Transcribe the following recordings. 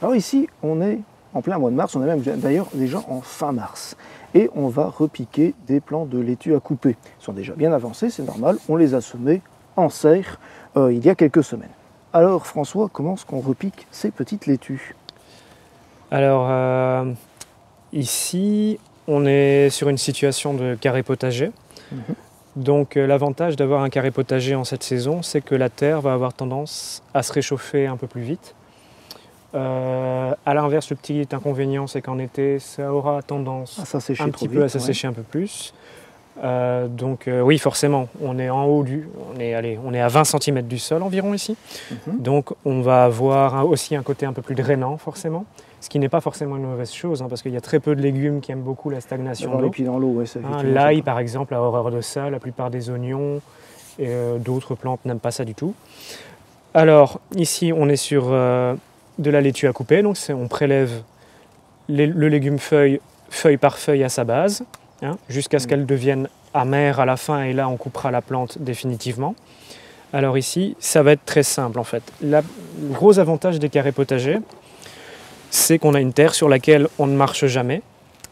Alors ici, on est en plein mois de mars, on est même d'ailleurs déjà en fin mars. Et on va repiquer des plants de laitue à couper. Ils sont déjà bien avancés, c'est normal, on les a semés en serre il y a quelques semaines. Alors François, comment est-ce qu'on repique ces petites laitues? Alors ici, on est sur une situation de carré potager. Donc l'avantage d'avoir un carré potager en cette saison, c'est que la terre va avoir tendance à se réchauffer un peu plus vite. À l'inverse, le petit inconvénient, c'est qu'en été, ça aura tendance un petit peu à s'assécher un peu plus. Oui, forcément, on est en haut on est à 20 cm du sol environ ici. Donc on va avoir aussi un côté un peu plus drainant forcément, ce qui n'est pas forcément une mauvaise chose, parce qu'il y a très peu de légumes qui aiment beaucoup la stagnation d'eau. Les pieds dans l'eau, l'ail par exemple a horreur de ça, la plupart des oignons et d'autres plantes n'aiment pas ça du tout. Alors ici on est sur de la laitue à couper, donc on prélève le légume feuille par feuille à sa base, jusqu'à ce qu'elle devienne amère à la fin, et là on coupera la plante définitivement. Alors ici, ça va être très simple en fait. Le gros avantage des carrés potagers, c'est qu'on a une terre sur laquelle on ne marche jamais.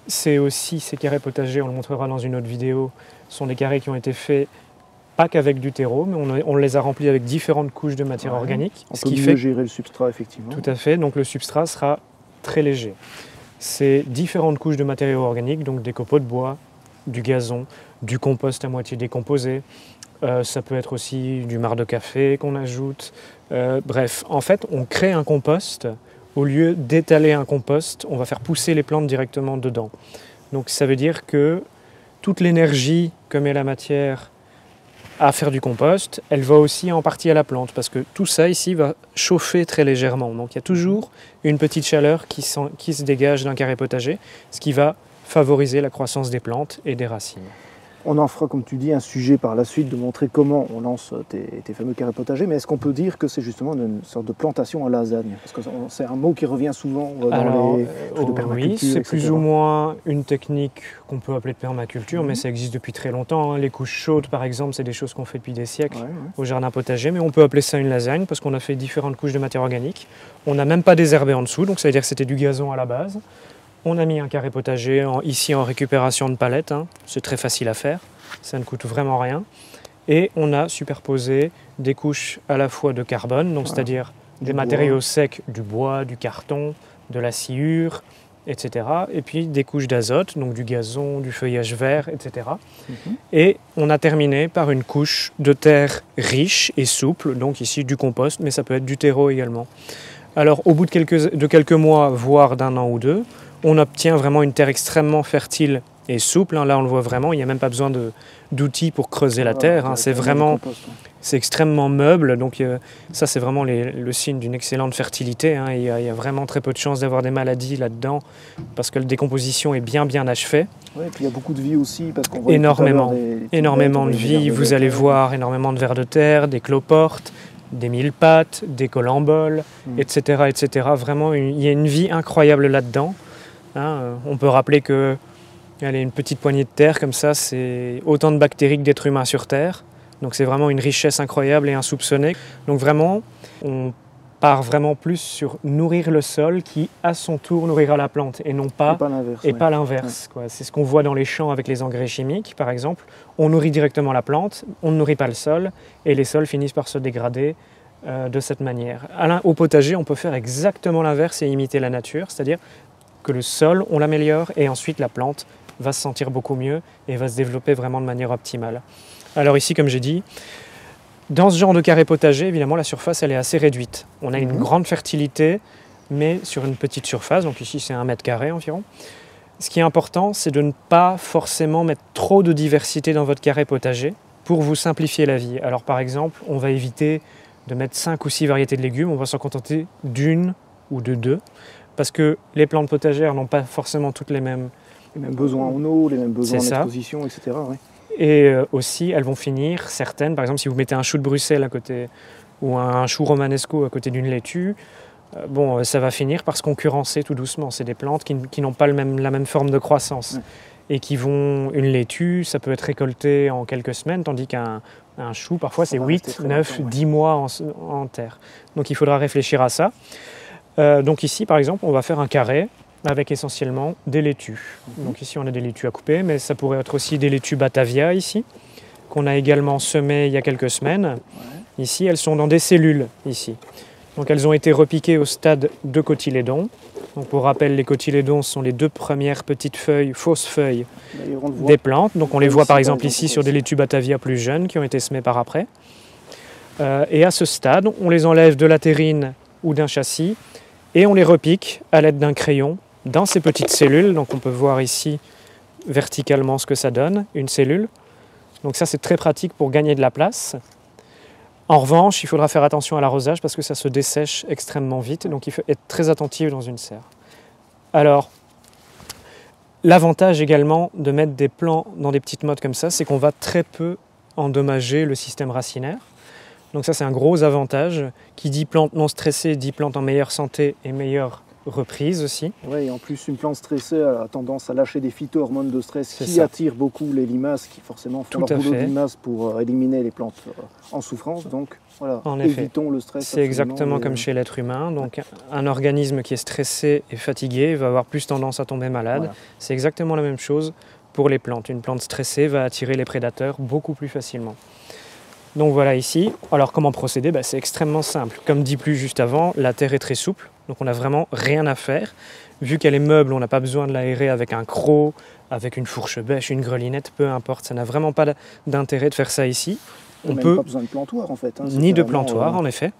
C'est aussi, ces carrés potagers, on le montrera dans une autre vidéo, sont des carrés qui ont été faits pas qu'avec du terreau, mais on les a remplis avec différentes couches de matière organique. On peut mieux gérer le substrat, effectivement. Tout à fait, donc le substrat sera très léger. C'est différentes couches de matériaux organiques, donc des copeaux de bois, du gazon, du compost à moitié décomposé. Ça peut être aussi du marc de café qu'on ajoute. Bref, en fait, on crée un compost. Au lieu d'étaler un compost, on va faire pousser les plantes directement dedans. Donc ça veut dire que toute l'énergie que met la matière à faire du compost, elle va aussi en partie à la plante, parce que tout ça ici va chauffer très légèrement. Donc il y a toujours une petite chaleur qui se dégage d'un carré potager, ce qui va favoriser la croissance des plantes et des racines. On en fera, comme tu dis, un sujet par la suite de montrer comment on lance tes fameux carrés potagers, mais est-ce qu'on peut dire que c'est justement une sorte de plantation à lasagne? Parce que c'est un mot qui revient souvent dans les trucs de permaculture, oui, c'est etc. plus ou moins une technique qu'on peut appeler de permaculture, mais ça existe depuis très longtemps. Les couches chaudes, par exemple, c'est des choses qu'on fait depuis des siècles au jardin potager, mais on peut appeler ça une lasagne parce qu'on a fait différentes couches de matière organique. On n'a même pas désherbé en dessous, donc ça veut dire que c'était du gazon à la base. On a mis un carré potager ici en récupération de palettes, c'est très facile à faire, ça ne coûte vraiment rien. Et on a superposé des couches à la fois de carbone, donc c'est-à-dire des matériaux secs, du bois, du carton, de la sciure, etc. Et puis des couches d'azote, donc du gazon, du feuillage vert, etc. Et on a terminé par une couche de terre riche et souple, donc ici du compost, mais ça peut être du terreau également. Alors au bout de quelques mois, voire d'un an ou deux, on obtient vraiment une terre extrêmement fertile et souple. Là, on le voit vraiment, il n'y a même pas besoin d'outils pour creuser la terre. C'est extrêmement meuble. Donc ça, c'est vraiment le signe d'une excellente fertilité. Il y a vraiment très peu de chances d'avoir des maladies là-dedans parce que la décomposition est bien achevée. Oui, et puis il y a beaucoup de vie aussi. Parce qu'on voit énormément de vie. Vous allez voir énormément de vers de terre, des cloportes, des mille-pattes, des colamboles, etc., etc. Vraiment, il y a une vie incroyable là-dedans. On peut rappeler que une petite poignée de terre comme ça, c'est autant de bactéries que d'êtres humains sur Terre. Donc c'est vraiment une richesse incroyable et insoupçonnée. Donc vraiment, on part vraiment plus sur nourrir le sol qui, à son tour, nourrira la plante et non pas l'inverse. C'est ce qu'on voit dans les champs avec les engrais chimiques, par exemple. On nourrit directement la plante, on ne nourrit pas le sol et les sols finissent par se dégrader de cette manière. Au potager, on peut faire exactement l'inverse et imiter la nature, c'est-à-dire que le sol, on l'améliore et ensuite la plante va se sentir beaucoup mieux et va se développer vraiment de manière optimale. Alors ici, comme j'ai dit, dans ce genre de carré potager, évidemment, la surface, elle est assez réduite. On a une grande fertilité, mais sur une petite surface, donc ici c'est 1 mètre carré environ. Ce qui est important, c'est de ne pas forcément mettre trop de diversité dans votre carré potager pour vous simplifier la vie. Alors par exemple, on va éviter de mettre 5 ou 6 variétés de légumes, on va s'en contenter d'une ou de 2. Parce que les plantes potagères n'ont pas forcément toutes les mêmes besoins en eau, les mêmes besoins en exposition, etc. Et aussi, elles vont finir, certaines, par exemple si vous mettez un chou de Bruxelles à côté ou un chou romanesco à côté d'une laitue, ça va finir par se concurrencer tout doucement. C'est des plantes qui n'ont pas la même forme de croissance. Et une laitue, ça peut être récolté en quelques semaines, tandis qu'un chou, parfois c'est 8, 9, 10 mois en terre. Donc il faudra réfléchir à ça. Donc ici, par exemple, on va faire un carré avec essentiellement des laitues. Donc ici, on a des laitues à couper, mais ça pourrait être aussi des laitues Batavia ici, qu'on a également semées il y a quelques semaines. Ici, elles sont dans des cellules, ici. Donc elles ont été repiquées au stade de cotylédon. Donc pour rappel, les cotylédons sont les 2 premières petites feuilles, fausses feuilles des plantes. Donc on les voit par exemple ici sur des laitues Batavia plus jeunes qui ont été semées par après. Et à ce stade, on les enlève de la terrine ou d'un châssis et on les repique à l'aide d'un crayon dans ces petites cellules. Donc on peut voir ici verticalement ce que ça donne, une cellule. Donc ça c'est très pratique pour gagner de la place. En revanche, il faudra faire attention à l'arrosage parce que ça se dessèche extrêmement vite, donc il faut être très attentif dans une serre. Alors, l'avantage également de mettre des plants dans des petites mottes comme ça, c'est qu'on va très peu endommager le système racinaire. Donc ça, c'est un gros avantage. Qui dit plante non stressée, dit plante en meilleure santé et meilleure reprise aussi. Oui, et en plus, une plante stressée a tendance à lâcher des phytohormones de stress qui attirent beaucoup les limaces, qui forcément font leur boulot de limaces pour éliminer les plantes en souffrance. Donc voilà, évitons le stress. C'est exactement comme chez l'être humain. Donc un organisme qui est stressé et fatigué va avoir plus tendance à tomber malade. Voilà. C'est exactement la même chose pour les plantes. Une plante stressée va attirer les prédateurs beaucoup plus facilement. Donc voilà ici. Alors comment procéder? C'est extrêmement simple. Comme dit plus juste avant, la terre est très souple. Donc on n'a vraiment rien à faire. Vu qu'elle est meuble, on n'a pas besoin de l'aérer avec un croc, avec une fourche bêche, une grelinette, peu importe. Ça n'a vraiment pas d'intérêt de faire ça ici. On n'a pas besoin de plantoir en fait. Ni de plantoir en effet.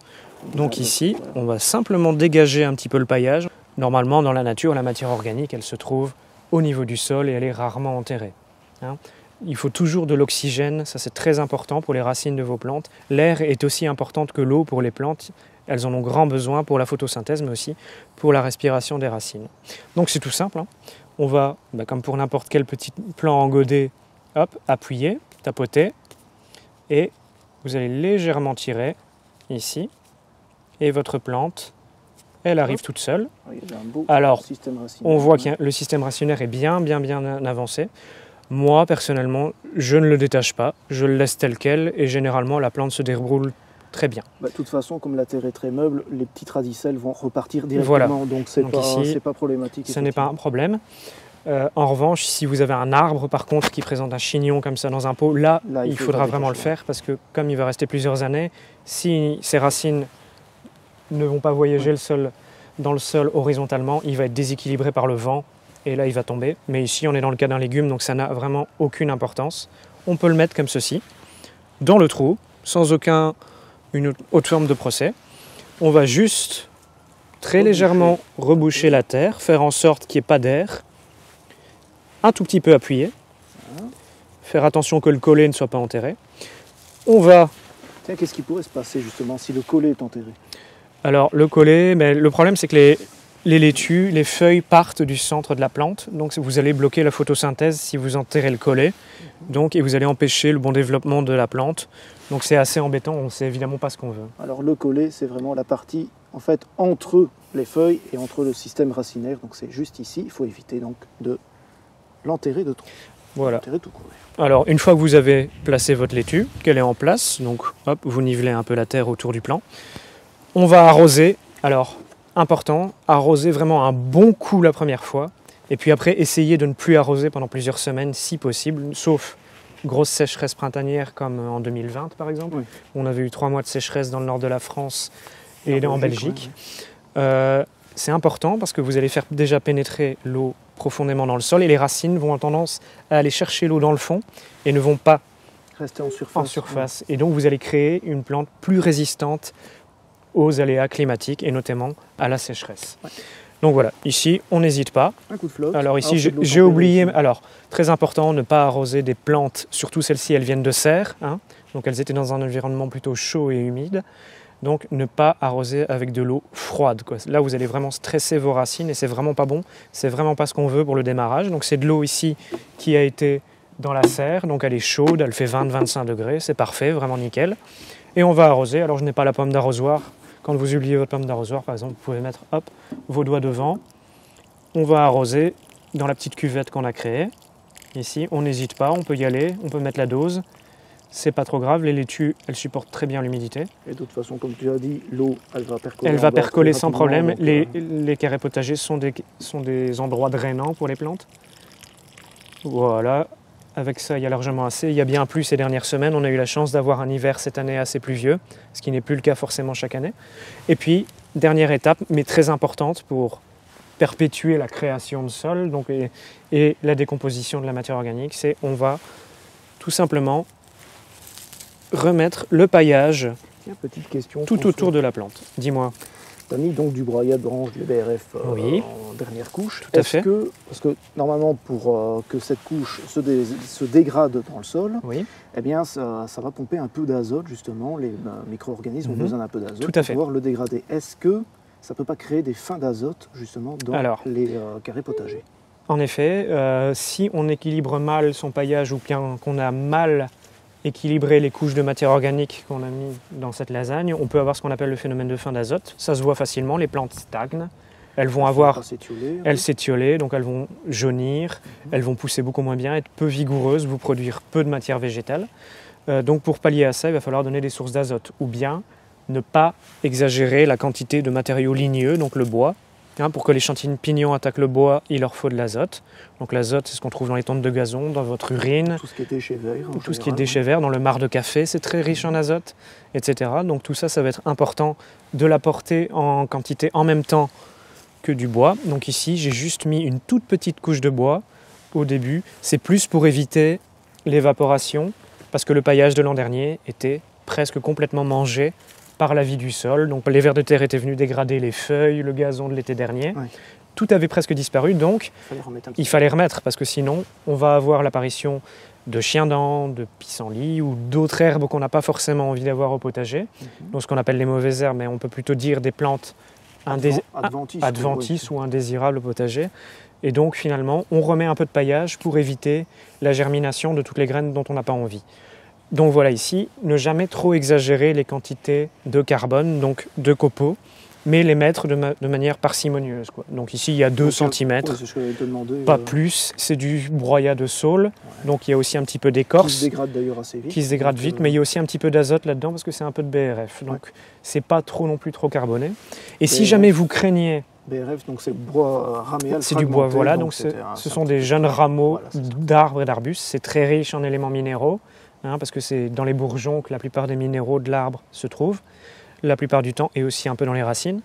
Donc ici, on va simplement dégager un petit peu le paillage. Normalement, dans la nature, la matière organique, elle se trouve au niveau du sol et elle est rarement enterrée. Il faut toujours de l'oxygène, ça c'est très important pour les racines de vos plantes. L'air est aussi important que l'eau pour les plantes. Elles en ont grand besoin pour la photosynthèse, mais aussi pour la respiration des racines. Donc c'est tout simple. On va, comme pour n'importe quel petit plant engodé, hop, appuyer, tapoter, et vous allez légèrement tirer ici, et votre plante, elle arrive toute seule. Alors, on voit que le système racinaire est bien avancé. Moi, personnellement, je ne le détache pas, je le laisse tel quel, et généralement, la plante se déroule très bien. De toute façon, comme la terre est très meuble, les petites radicelles vont repartir directement, donc c'est pas problématique. Ce n'est pas un problème. En revanche, si vous avez un arbre, par contre, qui présente un chignon comme ça dans un pot, là il faudra vraiment le faire, parce que comme il va rester plusieurs années, si ces racines ne vont pas voyager dans le sol horizontalement, il va être déséquilibré par le vent, et là il va tomber. Mais ici on est dans le cas d'un légume, donc ça n'a vraiment aucune importance. On peut le mettre comme ceci, dans le trou, sans une autre forme de procès. On va juste très légèrement reboucher la terre, faire en sorte qu'il n'y ait pas d'air, un tout petit peu appuyer, faire attention que le collet ne soit pas enterré. On va... Tiens, qu'est-ce qui pourrait se passer justement si le collet est enterré? Alors le collet, le problème c'est que les laitues, les feuilles partent du centre de la plante, donc vous allez bloquer la photosynthèse si vous enterrez le collet, et vous allez empêcher le bon développement de la plante. Donc c'est assez embêtant, on ne sait évidemment pas ce qu'on veut. Alors le collet, c'est vraiment la partie en fait entre les feuilles et entre le système racinaire, donc c'est juste ici. Il faut éviter donc de l'enterrer de trop. Voilà. Alors une fois que vous avez placé votre laitue, qu'elle est en place, donc hop, vous nivelez un peu la terre autour du plant. On va arroser. Alors important, arroser vraiment un bon coup la première fois, et puis après essayer de ne plus arroser pendant plusieurs semaines si possible, sauf grosse sécheresse printanière comme en 2020 par exemple. Oui. On avait eu 3 mois de sécheresse dans le nord de la France et en Belgique. C'est important parce que vous allez faire déjà pénétrer l'eau profondément dans le sol et les racines vont avoir tendance à aller chercher l'eau dans le fond et ne vont pas rester en surface. Et donc vous allez créer une plante plus résistante aux aléas climatiques et notamment à la sécheresse. Ouais. Donc voilà, ici on n'hésite pas. Un coup de flotte. Alors ici j'ai oublié, alors très important, ne pas arroser des plantes, surtout celles-ci elles viennent de serre, donc elles étaient dans un environnement plutôt chaud et humide. Donc ne pas arroser avec de l'eau froide, quoi. Là vous allez vraiment stresser vos racines et c'est vraiment pas bon, c'est vraiment pas ce qu'on veut pour le démarrage. Donc c'est de l'eau ici qui a été dans la serre, donc elle est chaude, elle fait 20-25 degrés, c'est parfait, vraiment nickel. Et on va arroser, alors je n'ai pas la pomme d'arrosoir. Quand vous oubliez votre pomme d'arrosoir, par exemple, vous pouvez mettre vos doigts devant. On va arroser dans la petite cuvette qu'on a créée. Ici, on n'hésite pas, on peut y aller, on peut mettre la dose. c'est pas trop grave. Les laitues, elles supportent très bien l'humidité. Et de toute façon, comme tu as dit, l'eau, elle va percoler. Elle va percoler sans problème. Donc, Les carrés potagers sont des endroits drainants pour les plantes. Voilà. Avec ça, il y a largement assez. Il y a bien plu ces dernières semaines. On a eu la chance d'avoir un hiver cette année assez pluvieux, ce qui n'est plus le cas forcément chaque année. Et puis, dernière étape, mais très importante pour perpétuer la création de sol donc, et la décomposition de la matière organique, c'est on va tout simplement remettre le paillage tiens, petite question, tout autour de la plante. Dis-moi. Tu as mis donc du broyat de branche, du BRF Oui. en dernière couche. Tout à fait. Parce que normalement, pour que cette couche se dégrade dans le sol, Oui. eh bien, ça va pomper un peu d'azote, justement. Les micro-organismes ont besoin d'un peu d'azote Tout à fait. pour pouvoir le dégrader. Est-ce que ça ne peut pas créer des fins d'azote, justement, dans les carrés potagers? En effet, si on équilibre mal son paillage ou bien qu'on a mal équilibrer les couches de matière organique qu'on a mis dans cette lasagne, on peut avoir ce qu'on appelle le phénomène de fin d'azote. Ça se voit facilement, les plantes stagnent, elles vont s'étioler, donc elles vont jaunir, elles vont pousser beaucoup moins bien, être peu vigoureuses, vous produire peu de matière végétale. Donc pour pallier à ça, il va falloir donner des sources d'azote ou bien ne pas exagérer la quantité de matériaux ligneux, donc le bois. Pour que les champignons attaquent le bois, il leur faut de l'azote. Donc l'azote, c'est ce qu'on trouve dans les tontes de gazon, dans votre urine. Tout ce qui est déchets verts. Tout ce qui est déchets verts, dans le marc de café, c'est très riche en azote, etc. Donc tout ça, ça va être important de l'apporter en quantité en même temps que du bois. Donc ici, j'ai juste mis une toute petite couche de bois au début. C'est plus pour éviter l'évaporation, parce que le paillage de l'an dernier était presque complètement mangé par la vie du sol. Donc les vers de terre étaient venus dégrader les feuilles, le gazon de l'été dernier. Ouais. Tout avait presque disparu, donc il fallait remettre, parce que sinon on va avoir l'apparition de chiens-dents, de pissenlits ou d'autres herbes qu'on n'a pas forcément envie d'avoir au potager. Donc ce qu'on appelle les mauvaises herbes, mais on peut plutôt dire des plantes adventices ou indésirables au potager. Et donc finalement, on remet un peu de paillage pour éviter la germination de toutes les graines dont on n'a pas envie. Donc voilà ici, ne jamais trop exagérer les quantités de carbone, donc de copeaux, mais les mettre de manière parcimonieuse, quoi. Donc ici, il y a 2 cm, pas plus. C'est du broyat de saule, donc il y a aussi un petit peu d'écorce. Qui se dégrade d'ailleurs assez vite. Qui se dégrade vite, mais il y a aussi un petit peu d'azote là-dedans parce que c'est un peu de BRF. Donc c'est pas trop non plus trop carboné. Et si jamais vous craignez... BRF, donc c'est bois raméal. C'est du bois, voilà. Donc ce sont des jeunes rameaux d'arbres et d'arbustes. C'est très riche en éléments minéraux. Parce que c'est dans les bourgeons que la plupart des minéraux de l'arbre se trouvent, la plupart du temps, et aussi un peu dans les racines.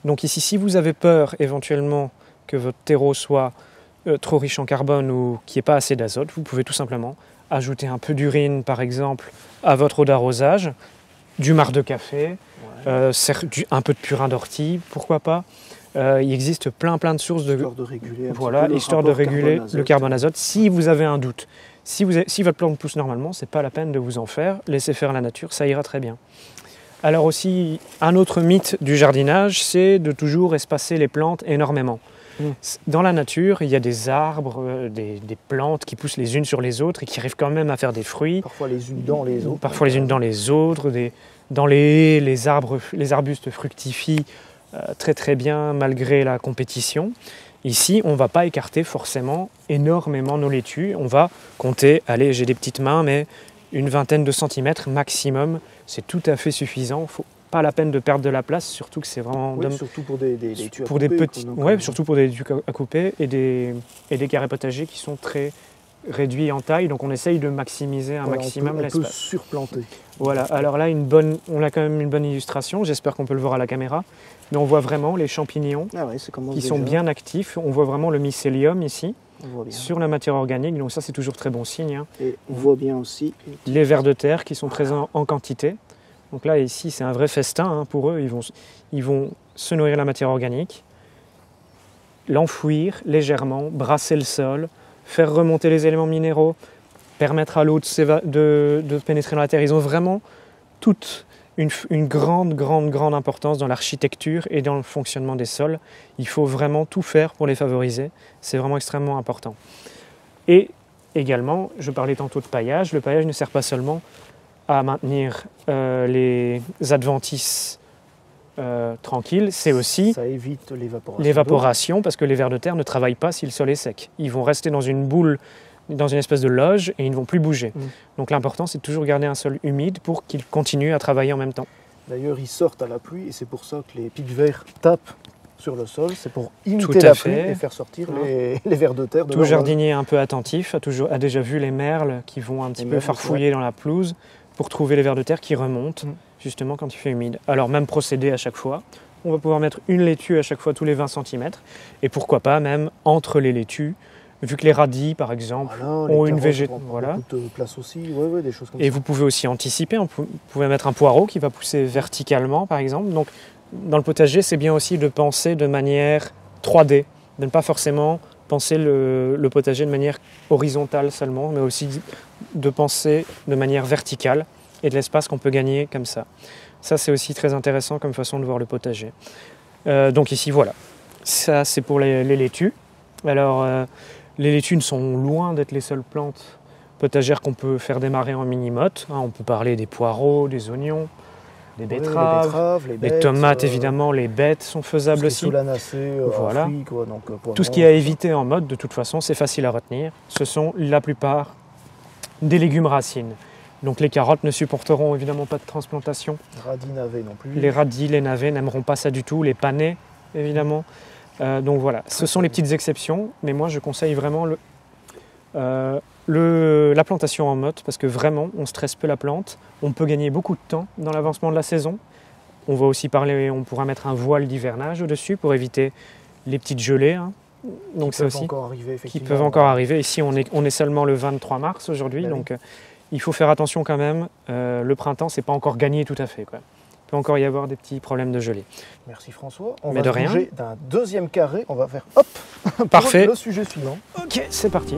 Donc ici, si vous avez peur éventuellement que votre terreau soit trop riche en carbone ou qu'il n'y ait pas assez d'azote, vous pouvez tout simplement ajouter un peu d'urine, par exemple, à votre eau d'arrosage, du marc de café, un peu de purin d'ortie, pourquoi pas. Il existe plein de sources histoire de réguler le carbone azote si vous avez un doute. Si votre plante pousse normalement, ce n'est pas la peine de vous en faire. Laissez faire la nature, ça ira très bien. Alors aussi, un autre mythe du jardinage, c'est de toujours espacer les plantes énormément. Dans la nature, il y a des arbres, des plantes qui poussent les unes sur les autres et qui arrivent quand même à faire des fruits. Parfois les unes dans les autres. Parfois les unes dans les autres. Dans les haies, les arbustes fructifient très bien malgré la compétition. Ici, on ne va pas écarter forcément énormément nos laitues. On va compter, allez, j'ai des petites mains, mais une vingtaine de centimètres maximum. C'est tout à fait suffisant. Faut pas la peine de perdre de la place, surtout que c'est vraiment... surtout pour des laitues à couper. Surtout pour des laitues à couper et des carrés potagers qui sont très réduits en taille. Donc on essaye de maximiser un maximum l'espace. On peut surplanter. Voilà, alors là, on a quand même une bonne illustration. J'espère qu'on peut le voir à la caméra. Mais on voit vraiment les champignons qui sont bien actifs. On voit vraiment le mycélium ici, sur la matière organique. Donc ça, c'est toujours très bon signe. Et on voit bien aussi les vers de terre qui sont présents en quantité. Donc là, ici, c'est un vrai festin pour eux. Ils vont se nourrir de la matière organique, l'enfouir légèrement, brasser le sol, faire remonter les éléments minéraux, permettre à l'eau de pénétrer dans la terre. Ils ont vraiment toute une grande importance dans l'architecture et dans le fonctionnement des sols. Il faut vraiment tout faire pour les favoriser. C'est vraiment extrêmement important. Et également, je parlais tantôt de paillage. Le paillage ne sert pas seulement à maintenir les adventices tranquilles, c'est aussi... Ça évite l'évaporation. L'évaporation, parce que les vers de terre ne travaillent pas si le sol est sec. Ils vont rester dans une boule dans une espèce de loge et ils ne vont plus bouger. Mm. Donc l'important, c'est de toujours garder un sol humide pour qu'ils continuent à travailler en même temps. D'ailleurs, ils sortent à la pluie et c'est pour ça que les pics verts tapent sur le sol. C'est pour Tout imiter à la fait. pluie et faire sortir Hein. les vers de terre de Tout leur loge. jardinier un peu attentif a déjà vu les merles qui vont un petit peu merles, farfouiller dans la pelouse pour trouver les vers de terre qui remontent, justement quand il fait humide. Alors même procédé à chaque fois. On va pouvoir mettre une laitue à chaque fois tous les 20 cm. Et pourquoi pas même entre les laitues, vu que les radis, par exemple, Voilà, ont les une carottes végétation. prennent Voilà. beaucoup de place aussi. Ouais, des choses comme Et ça. vous pouvez aussi anticiper. Vous pouvez mettre un poireau qui va pousser verticalement, par exemple. Donc, dans le potager, c'est bien aussi de penser de manière 3D, de ne pas forcément penser le potager de manière horizontale seulement, mais aussi de penser de manière verticale et de l'espace qu'on peut gagner comme ça. Ça, c'est aussi très intéressant comme façon de voir le potager. Donc ici, voilà. Ça, c'est pour les laitues. Alors, les laitues sont loin d'être les seules plantes potagères qu'on peut faire démarrer en mini-motte. On peut parler des poireaux, des oignons, des betteraves, les les bêtes, tomates, évidemment, les bêtes sont faisables aussi. Solanacées, Voilà. fruits, quoi, donc, Tout ce qui est à éviter en mode, de toute façon, c'est facile à retenir. Ce sont la plupart des légumes racines. Donc les carottes ne supporteront évidemment pas de transplantation. Radis, navets non plus. Les radis, les navets n'aimeront pas ça du tout. Les panais, évidemment. Donc voilà, ce sont les petites exceptions. Mais moi, je conseille vraiment la plantation en motte parce que vraiment, on stresse peu la plante. On peut gagner beaucoup de temps dans l'avancement de la saison. On va aussi parler, on pourra mettre un voile d'hivernage au-dessus pour éviter les petites gelées. Hein. Donc ça aussi, qui peuvent encore arriver. Ici, on est seulement le 23 mars aujourd'hui, Ben donc il faut faire attention quand même. Le printemps, c'est pas encore gagné tout à fait, quoi. Il peut encore y avoir des petits problèmes de gelée. Merci François. On Mais va de rien. bouger d'un deuxième carré. On va faire hop Parfait. pour le sujet suivant. Ok, c'est parti.